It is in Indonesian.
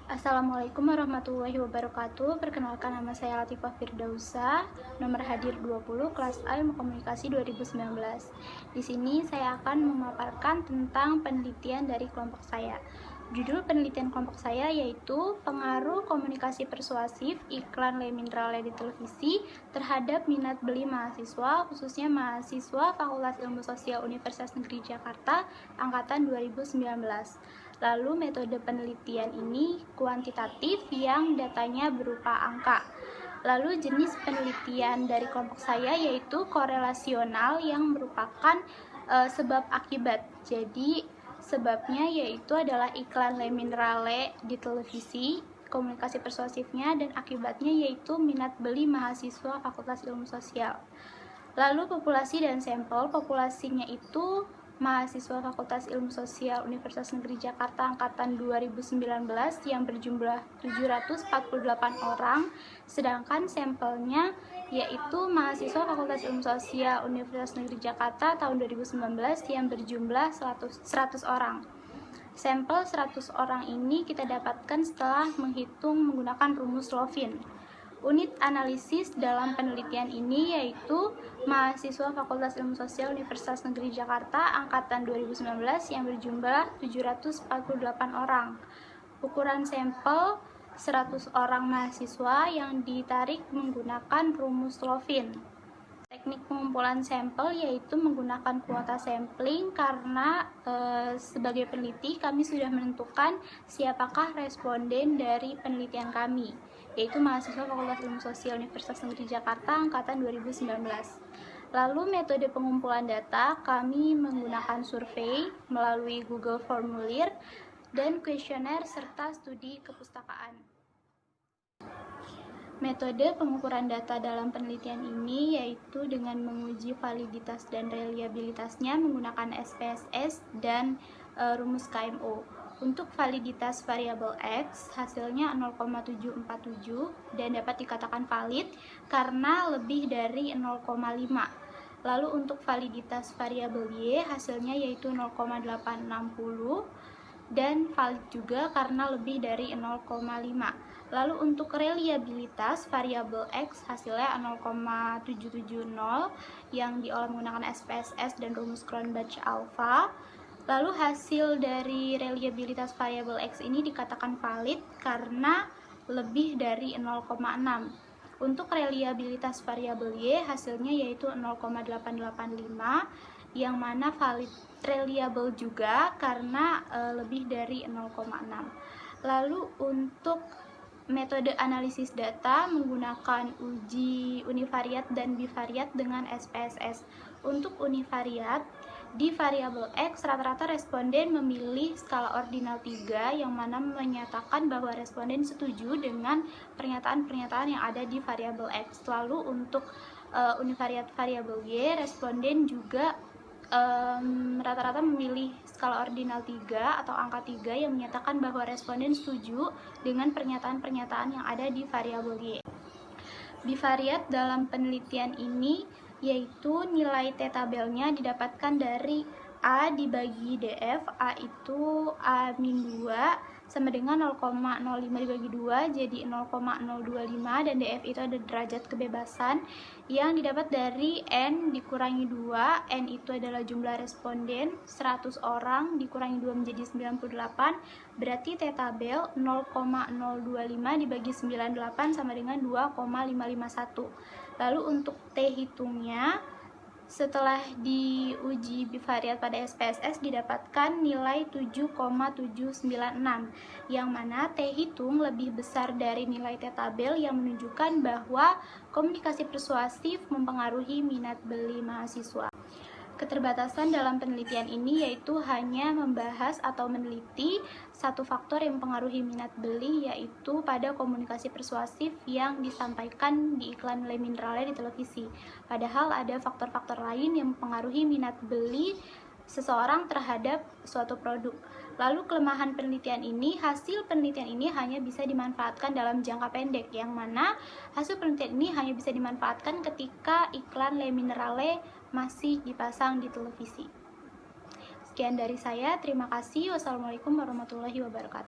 Assalamualaikum warahmatullahi wabarakatuh. Perkenalkan, nama saya Latifah Firdausa, nomor hadir 20, kelas A Ilmu Komunikasi 2019. Di sini saya akan memaparkan tentang penelitian dari kelompok saya. Judul penelitian kelompok saya yaitu pengaruh komunikasi persuasif iklan Le Minerale di televisi terhadap minat beli mahasiswa, khususnya mahasiswa Fakultas Ilmu Sosial Universitas Negeri Jakarta angkatan 2019. Lalu metode penelitian ini kuantitatif yang datanya berupa angka. Lalu jenis penelitian dari kelompok saya yaitu korelasional yang merupakan sebab akibat. Jadi sebabnya yaitu adalah iklan Le Minerale di televisi, komunikasi persuasifnya, dan akibatnya yaitu minat beli mahasiswa Fakultas Ilmu Sosial. Lalu populasi dan sampel, populasinya itu mahasiswa Fakultas Ilmu Sosial Universitas Negeri Jakarta angkatan 2019 yang berjumlah 748 orang, sedangkan sampelnya yaitu mahasiswa Fakultas Ilmu Sosial Universitas Negeri Jakarta tahun 2019 yang berjumlah 100 orang. Sampel 100 orang ini kita dapatkan setelah menghitung menggunakan rumus Lovin. Unit analisis dalam penelitian ini yaitu mahasiswa Fakultas Ilmu Sosial Universitas Negeri Jakarta angkatan 2019 yang berjumlah 748 orang. Ukuran sampel 100 orang mahasiswa yang ditarik menggunakan rumus Lovin. Teknik pengumpulan sampel yaitu menggunakan kuota sampling karena sebagai peneliti kami sudah menentukan siapakah responden dari penelitian kami, yaitu mahasiswa Fakultas Ilmu Sosial Universitas Negeri Jakarta angkatan 2019. Lalu metode pengumpulan data kami menggunakan survei melalui Google Formulir dan kuesioner serta studi kepustakaan. Metode pengukuran data dalam penelitian ini yaitu dengan menguji validitas dan reliabilitasnya menggunakan SPSS dan rumus KMO. Untuk validitas variabel X hasilnya 0,747 dan dapat dikatakan valid karena lebih dari 0,5. Lalu untuk validitas variabel Y hasilnya yaitu 0,860 dan valid juga karena lebih dari 0,5. Lalu untuk reliabilitas variabel X hasilnya 0,770 yang diolah menggunakan SPSS dan rumus Cronbach alpha. Lalu hasil dari reliabilitas variabel X ini dikatakan valid karena lebih dari 0,6. Untuk reliabilitas variabel Y hasilnya yaitu 0,885 yang mana valid reliable juga karena lebih dari 0,6. Lalu untuk metode analisis data menggunakan uji univariat dan bivariat dengan SPSS. Untuk univariat, di variabel X rata-rata responden memilih skala ordinal 3 yang mana menyatakan bahwa responden setuju dengan pernyataan-pernyataan yang ada di variabel X. Lalu untuk univariat variabel Y, responden juga rata-rata memilih skala ordinal 3 atau angka 3 yang menyatakan bahwa responden setuju dengan pernyataan-pernyataan yang ada di variabel Y. Bivariat dalam penelitian ini yaitu nilai T-tabelnya didapatkan dari A dibagi DF. A itu A-2 sama dengan 0,05 dibagi 2 jadi 0,025 dan DF itu ada derajat kebebasan yang didapat dari N dikurangi 2. N itu adalah jumlah responden 100 orang dikurangi 2 menjadi 98, berarti T-tabel 0,025 dibagi 98 sama dengan 2,551. Lalu untuk T hitungnya setelah diuji bivariat pada SPSS didapatkan nilai 7,796 yang mana T hitung lebih besar dari nilai T-tabel yang menunjukkan bahwa komunikasi persuasif mempengaruhi minat beli mahasiswa. Keterbatasan dalam penelitian ini yaitu hanya membahas atau meneliti satu faktor yang mempengaruhi minat beli, yaitu pada komunikasi persuasif yang disampaikan di iklan Le Minerale di televisi. Padahal ada faktor-faktor lain yang mempengaruhi minat beli seseorang terhadap suatu produk. Lalu kelemahan penelitian ini, hasil penelitian ini hanya bisa dimanfaatkan dalam jangka pendek, yang mana hasil penelitian ini hanya bisa dimanfaatkan ketika iklan Le Minerale masih dipasang di televisi. Sekian dari saya, terima kasih. Wassalamualaikum warahmatullahi wabarakatuh.